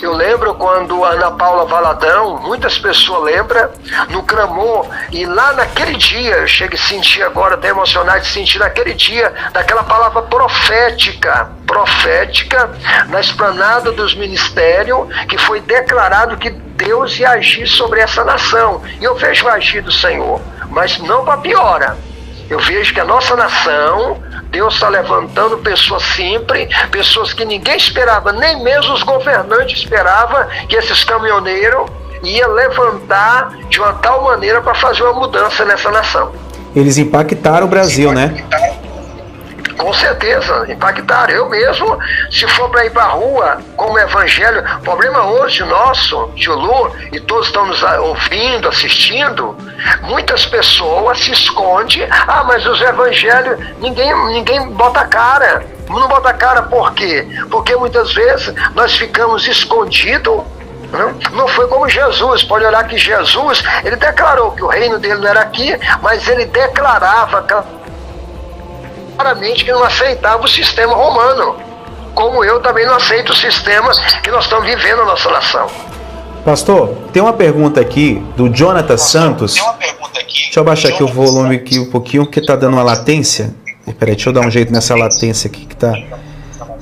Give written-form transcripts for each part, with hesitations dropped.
Eu lembro quando a Ana Paula Valadão, muitas pessoas lembram, no clamor, e lá naquele dia, eu chego a sentir agora, até emocionado de sentir naquele dia, daquela palavra profética, na esplanada dos ministérios, que foi declarado que Deus ia agir sobre essa nação. E eu vejo o agir do Senhor, mas não para piora. Eu vejo que a nossa nação, Deus está levantando pessoas simples, pessoas que ninguém esperava, nem mesmo os governantes esperavam que esses caminhoneiros iam levantar de uma tal maneira para fazer uma mudança nessa nação. Eles impactaram o Brasil, né? Com certeza, impactaram. Eu mesmo, se for para ir para a rua com o evangelho, o problema hoje nosso, tio Lu, e todos estão nos ouvindo, assistindo, muitas pessoas se escondem, mas os evangelhos, ninguém bota a cara. Não bota a cara por quê? Porque muitas vezes nós ficamos escondidos. Não foi como Jesus. Pode olhar que Jesus, ele declarou que o reino dele não era aqui, mas ele declarava claramente que não aceitava o sistema romano, como eu também não aceito o sistema que nós estamos vivendo na nossa nação. Pastor, tem uma pergunta aqui do Jonathan Santos. Deixa eu abaixar aqui o volume aqui um pouquinho, que está dando uma latência. Peraí, deixa eu dar um jeito nessa latência aqui que tá.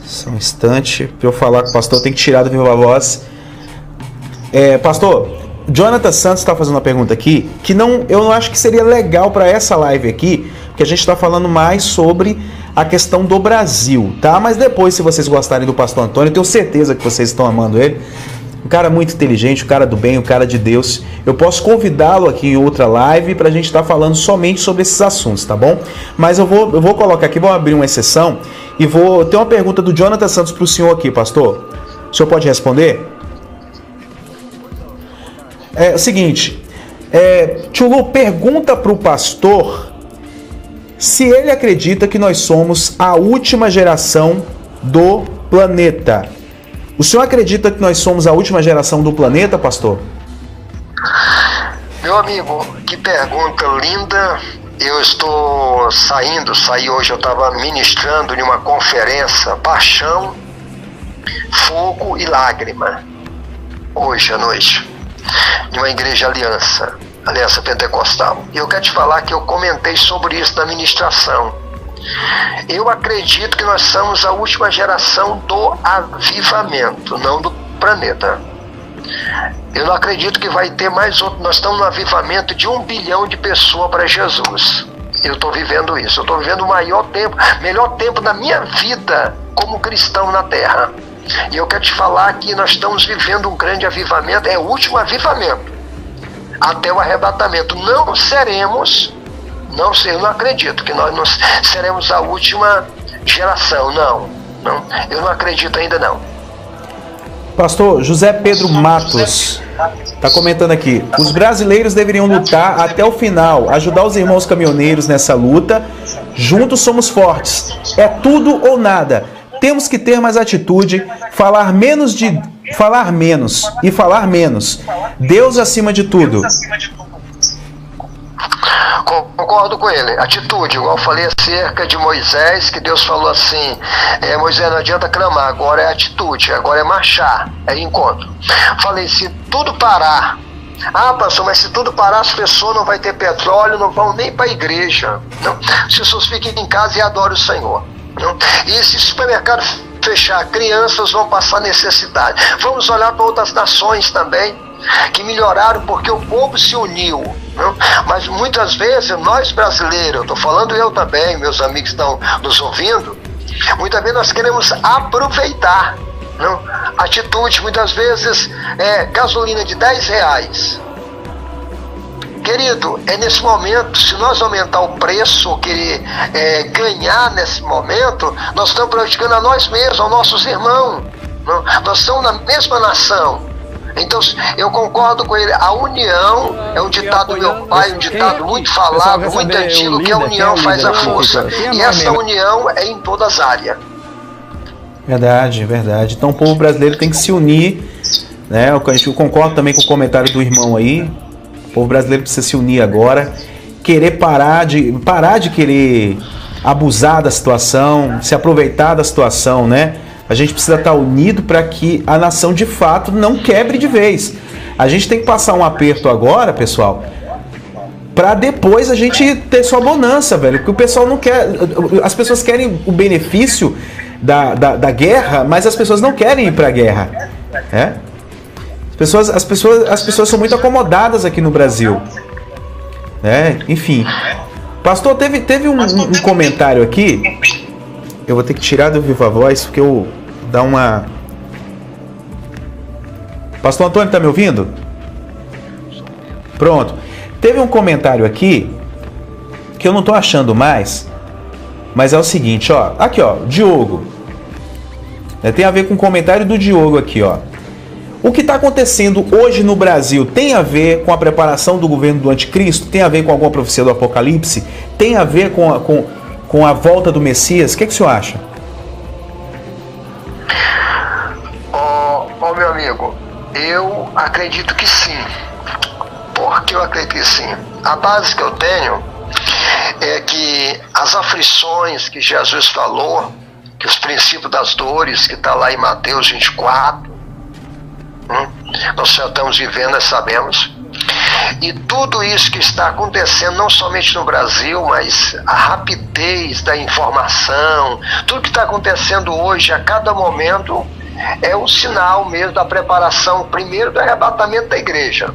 Só um instante, para eu falar com o pastor, tem que tirar do viva voz. Pastor, Jonathan Santos está fazendo uma pergunta aqui que eu não acho que seria legal para essa live aqui, porque a gente está falando mais sobre a questão do Brasil, tá? Mas depois, se vocês gostarem do pastor Antônio, eu tenho certeza que vocês estão amando ele. Um cara muito inteligente, um cara do bem, um cara de Deus. Eu posso convidá-lo aqui em outra live para a gente estar falando somente sobre esses assuntos, tá bom? Mas eu vou colocar aqui, vou abrir uma exceção e vou ter uma pergunta do Jonathan Santos para o senhor aqui, pastor. O senhor pode responder? É o seguinte, tio Lu pergunta para o pastor se ele acredita que nós somos a última geração do planeta. O senhor acredita que nós somos a última geração do planeta, pastor? Meu amigo, que pergunta linda. Eu estou saí hoje, eu estava ministrando em uma conferência, Paixão, Fogo e Lágrima, hoje à noite, em uma igreja Aliança Pentecostal. E eu quero te falar que eu comentei sobre isso na ministração. Eu acredito que nós somos a última geração do avivamento, não do planeta. Eu não acredito que vai ter mais outro. Nós estamos no avivamento de 1 bilhão de pessoas para Jesus. Eu estou vivendo isso. Eu estou vivendo o melhor tempo da minha vida como cristão na terra. E eu quero te falar que nós estamos vivendo um grande avivamento. É o último avivamento até o arrebatamento. Eu não acredito que nós não seremos a última geração. Não, eu não acredito ainda não. Pastor José Pedro Matos está comentando aqui: os brasileiros deveriam lutar até o final, ajudar os irmãos caminhoneiros nessa luta. Juntos somos fortes. É tudo ou nada. Temos que ter mais atitude, falar menos e falar menos. Deus acima de tudo. Concordo com ele. Atitude, igual eu falei acerca de Moisés, que Deus falou assim, Moisés, não adianta clamar, agora é atitude, agora é marchar, é encontro. Falei, se tudo parar, pastor, mas se tudo parar, as pessoas não vão ter petróleo, não vão nem para a igreja. Não? As pessoas fiquem em casa e adorem o Senhor. Não? E se o supermercado fechar, crianças vão passar necessidade. Vamos olhar para outras nações também, que melhoraram porque o povo se uniu. Não? Mas muitas vezes nós brasileiros, estou falando eu também, meus amigos estão nos ouvindo, muitas vezes nós queremos aproveitar. Não? Atitude, muitas vezes gasolina de R$10. Querido, nesse momento, se nós aumentar o preço, querer ganhar nesse momento, nós estamos prejudicando a nós mesmos, aos nossos irmãos. Não? Nós somos na mesma nação. Então, eu concordo com ele. A união é um ditado do meu pai, um ditado muito falado, muito antigo, que a união faz a força. E essa união é em todas as áreas. Verdade. Então o povo brasileiro tem que se unir, né? Eu concordo também com o comentário do irmão aí. O povo brasileiro precisa se unir agora, parar de querer abusar da situação, se aproveitar da situação, né? A gente precisa estar unido para que a nação de fato não quebre de vez. A gente tem que passar um aperto agora, pessoal, para depois a gente ter sua bonança, velho. Porque o pessoal não quer. As pessoas querem o benefício da guerra, mas as pessoas não querem ir para a guerra. É? As pessoas são muito acomodadas aqui no Brasil. Enfim. Pastor, teve um comentário aqui. Eu vou ter que tirar do Viva Voz, porque eu dar uma... Pastor Antônio, tá me ouvindo? Pronto. Teve um comentário aqui que eu não tô achando mais, mas é o seguinte, ó. Aqui, ó, Diogo. Tem a ver com o comentário do Diogo aqui, ó. O que está acontecendo hoje no Brasil tem a ver com a preparação do governo do anticristo? Tem a ver com alguma profecia do Apocalipse? Tem a ver com a volta do Messias? O que o senhor acha? Meu amigo, eu acredito que sim. Por que eu acredito que sim? A base que eu tenho é que as aflições que Jesus falou, que os princípios das dores, que está lá em Mateus 24, nós já estamos vivendo, nós sabemos. E tudo isso que está acontecendo, não somente no Brasil, mas a rapidez da informação, tudo que está acontecendo hoje, a cada momento, é um sinal mesmo da preparação, primeiro do arrebatamento da igreja,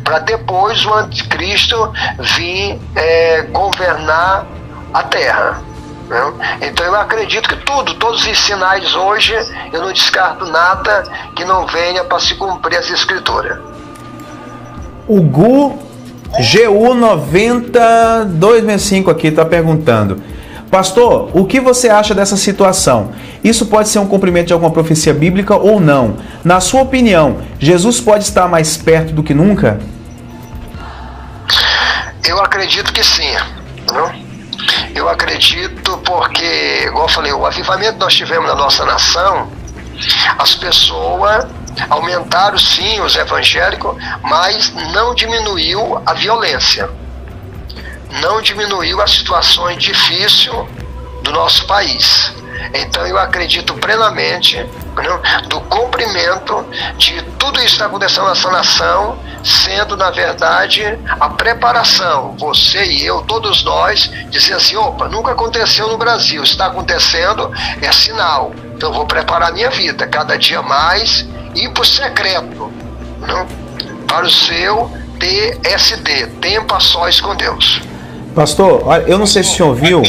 para depois o anticristo vir governar a terra. Então eu acredito que todos os sinais hoje, eu não descarto nada que não venha para se cumprir as escrituras. O GU9265 aqui está perguntando: Pastor, o que você acha dessa situação? Isso pode ser um cumprimento de alguma profecia bíblica ou não? Na sua opinião, Jesus pode estar mais perto do que nunca? Eu acredito que sim. Eu acredito porque, igual eu falei, o avivamento que nós tivemos na nossa nação, as pessoas aumentaram sim os evangélicos, mas não diminuiu a violência, não diminuiu as situações difíceis do nosso país. Então eu acredito plenamente do cumprimento de tudo isso que está acontecendo nessa nação, sendo na verdade a preparação, você e eu, todos nós, dizer assim, opa, nunca aconteceu no Brasil, está acontecendo, é sinal, então eu vou preparar minha vida, cada dia mais, ir para o secreto, para o seu TSD, tempo a sós com Deus. Pastor, eu não sei se o senhor viu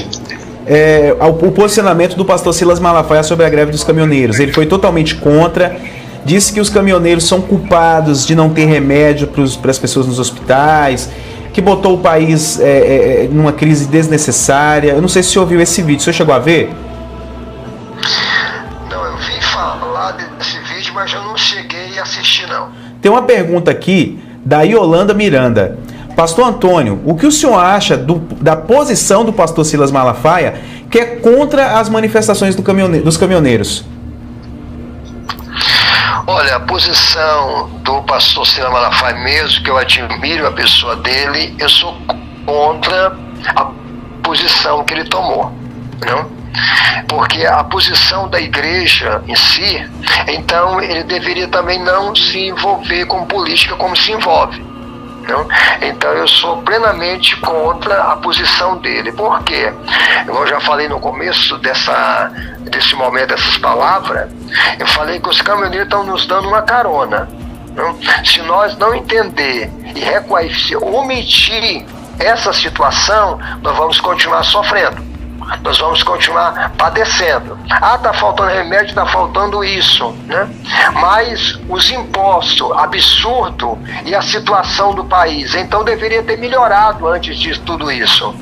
o posicionamento do pastor Silas Malafaia sobre a greve dos caminhoneiros. Ele foi totalmente contra, disse que os caminhoneiros são culpados de não ter remédio para as pessoas nos hospitais, que botou o país numa crise desnecessária. Eu não sei se o senhor viu esse vídeo, o senhor chegou a ver? Não, eu vi falar desse vídeo, mas eu não cheguei a assistir, não. Tem uma pergunta aqui da Yolanda Miranda. Pastor Antônio, o que o senhor acha da posição do pastor Silas Malafaia, que é contra as manifestações dos caminhoneiros? Olha, a posição do pastor Silas Malafaia, mesmo que eu admiro a pessoa dele, eu sou contra a posição que ele tomou, porque a posição da igreja em si, então ele deveria também não se envolver com política como se envolve. Então eu sou plenamente contra a posição dele. Por quê? Eu já falei no começo desse momento, dessas palavras, eu falei que os caminhoneiros estão nos dando uma carona. Se nós não entender e omitir essa situação, nós vamos continuar sofrendo. Nós vamos continuar padecendo. Tá faltando remédio, tá faltando isso, Mas os impostos absurdos e a situação do país, então deveria ter melhorado antes de tudo isso.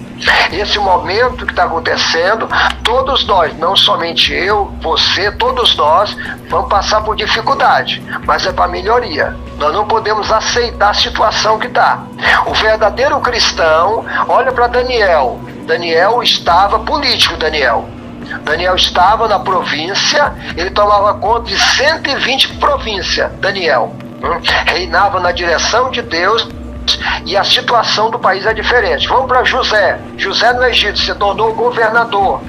Esse momento que está acontecendo, todos nós, não somente eu, você, todos nós, vamos passar por dificuldade, mas é para melhoria. Nós não podemos aceitar a situação que está. O verdadeiro cristão, olha para Daniel. Daniel estava político, Daniel estava na província, ele tomava conta de 120 províncias, Daniel. Reinava na direção de Deus e a situação do país é diferente. Vamos para José no Egito, se tornou governador.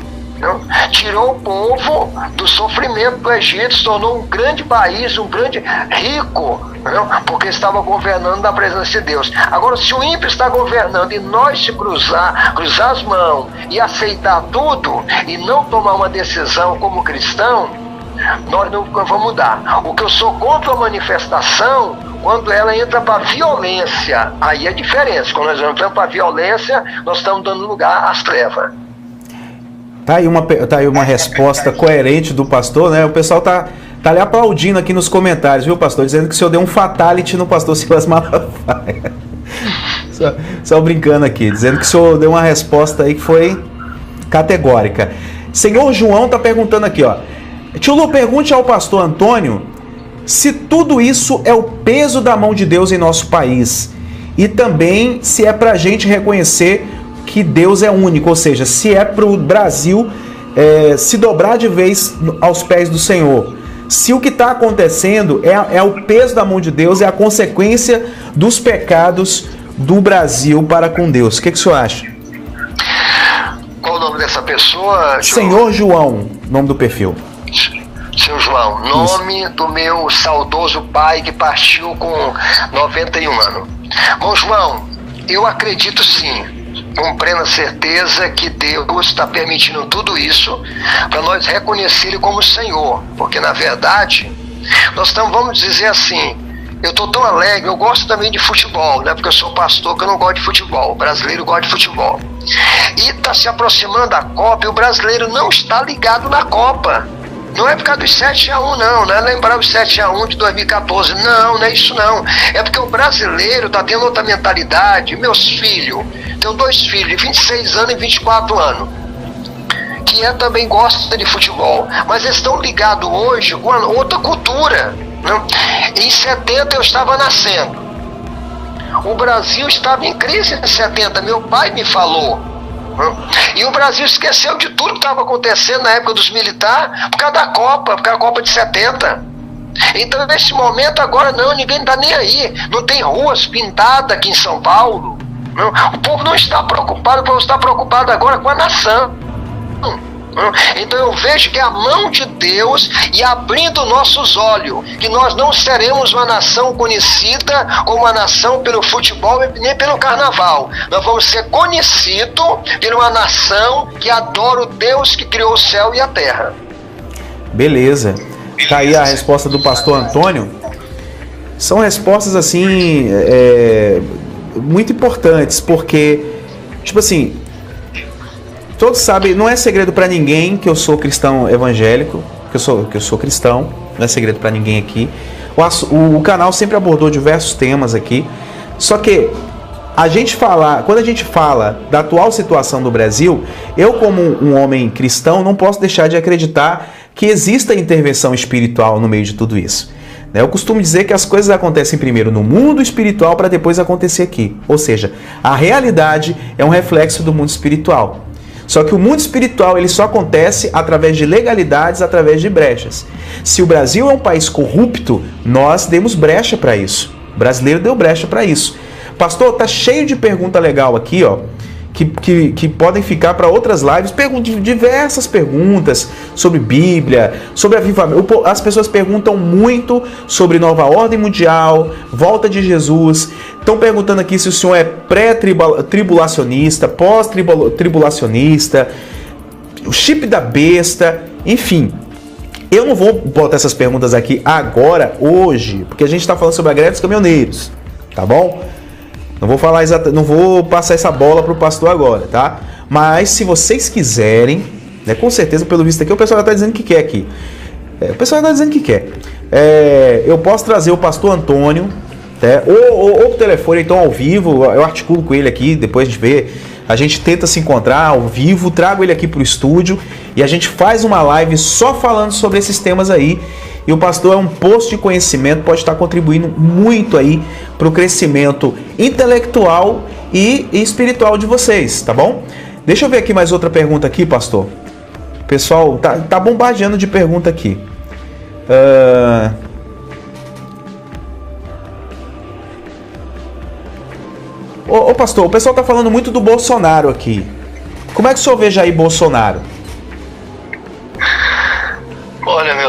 Não? Tirou o povo do sofrimento do Egito, se tornou um grande país, um grande rico, não? Porque estava governando na presença de Deus. Agora, se o ímpio está governando e nós se cruzar as mãos e aceitar tudo e não tomar uma decisão como cristão, nós não vamos mudar. O que eu sou contra a manifestação, quando ela entra para violência, aí é diferente. Quando nós entramos para violência, nós estamos dando lugar às trevas. Tá aí uma resposta coerente do pastor, né? O pessoal tá lhe aplaudindo aqui nos comentários, viu, pastor? Dizendo que o senhor deu um fatality no pastor Silas Malafaia. Só brincando aqui, dizendo que o senhor deu uma resposta aí que foi categórica. Senhor João tá perguntando aqui, ó. Tio Lu, pergunte ao pastor Antônio se tudo isso é o peso da mão de Deus em nosso país. E também se é pra gente reconhecer que Deus é único, ou seja, se é para o Brasil se dobrar de vez aos pés do Senhor. Se o que está acontecendo é o peso da mão de Deus, é a consequência dos pecados do Brasil para com Deus. O que o senhor acha? Qual o nome dessa pessoa, João? Senhor João, nome do perfil. Seu João, nome do meu saudoso pai que partiu com 91 anos. Bom, João, eu acredito sim, com plena certeza, que Deus está permitindo tudo isso para nós reconhecer Ele como Senhor, porque na verdade nós estamos, vamos dizer assim, eu estou tão alegre, eu gosto também de futebol, né? Porque eu sou pastor que eu não gosto de futebol, o brasileiro gosta de futebol, e está se aproximando a Copa e o brasileiro não está ligado na Copa. Não é por causa dos 7-1 não é lembrar os 7-1 de 2014, não é isso não. É porque o brasileiro está tendo outra mentalidade. Meus filhos, tenho 2 filhos de 26 anos e 24 anos, que também gostam de futebol, mas eles estão ligados hoje com outra cultura, né? Em 70 eu estava nascendo, o Brasil estava em crise em 70, meu pai me falou. E o Brasil esqueceu de tudo que estava acontecendo na época dos militares por causa da Copa, por causa da Copa de 70. Então nesse momento agora ninguém está nem aí. Não tem ruas pintadas aqui em São Paulo, não. O povo não está preocupado, o povo está preocupado agora com a nação. Então eu vejo que é a mão de Deus e abrindo nossos olhos, que nós não seremos uma nação conhecida como uma nação pelo futebol nem pelo carnaval. Nós vamos ser conhecidos por uma nação que adora o Deus que criou o céu e a terra. Beleza. Tá aí a resposta do pastor Antônio. São respostas assim muito importantes, porque tipo assim, todos sabem, não é segredo para ninguém que eu sou cristão evangélico, que eu sou cristão, não é segredo para ninguém aqui. O canal sempre abordou diversos temas aqui, só que quando a gente fala da atual situação do Brasil, eu como um homem cristão não posso deixar de acreditar que exista intervenção espiritual no meio de tudo isso. Eu costumo dizer que as coisas acontecem primeiro no mundo espiritual para depois acontecer aqui, ou seja, a realidade é um reflexo do mundo espiritual. Só que o mundo espiritual ele só acontece através de legalidades, através de brechas. Se o Brasil é um país corrupto, nós demos brecha para isso. O brasileiro deu brecha para isso. Pastor, tá cheio de pergunta legal aqui, ó, que podem ficar para outras lives. Diversas perguntas sobre Bíblia, sobre avivamento. As pessoas perguntam muito sobre nova ordem mundial, volta de Jesus. Estão perguntando aqui se o senhor é pré-tribulacionista, pós-tribulacionista, o chip da besta, enfim. Eu não vou botar essas perguntas aqui agora, hoje, porque a gente está falando sobre a greve dos caminhoneiros, tá bom? Não vou passar essa bola pro pastor agora, tá? Mas se vocês quiserem, né, com certeza, pelo visto aqui, o pessoal já está dizendo que quer aqui. O pessoal já está dizendo que quer. Eu posso trazer o pastor Antônio, ou por telefone, então ao vivo, eu articulo com ele aqui, depois de ver, a gente tenta se encontrar ao vivo, trago ele aqui pro estúdio e a gente faz uma live só falando sobre esses temas aí. E o pastor é um poço de conhecimento, pode estar contribuindo muito aí para o crescimento intelectual e espiritual de vocês, tá bom? Deixa eu ver aqui mais outra pergunta aqui, pastor. O pessoal tá bombardeando de pergunta aqui. Ô pastor, o pessoal tá falando muito do Bolsonaro aqui. Como é que o senhor vê Jair Bolsonaro?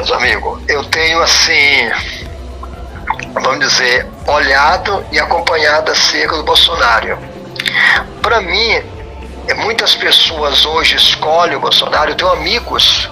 menos, amigo, eu tenho assim, vamos dizer, olhado e acompanhado acerca do Bolsonaro. Para mim, muitas pessoas hoje escolhem o Bolsonaro. Eu tenho amigos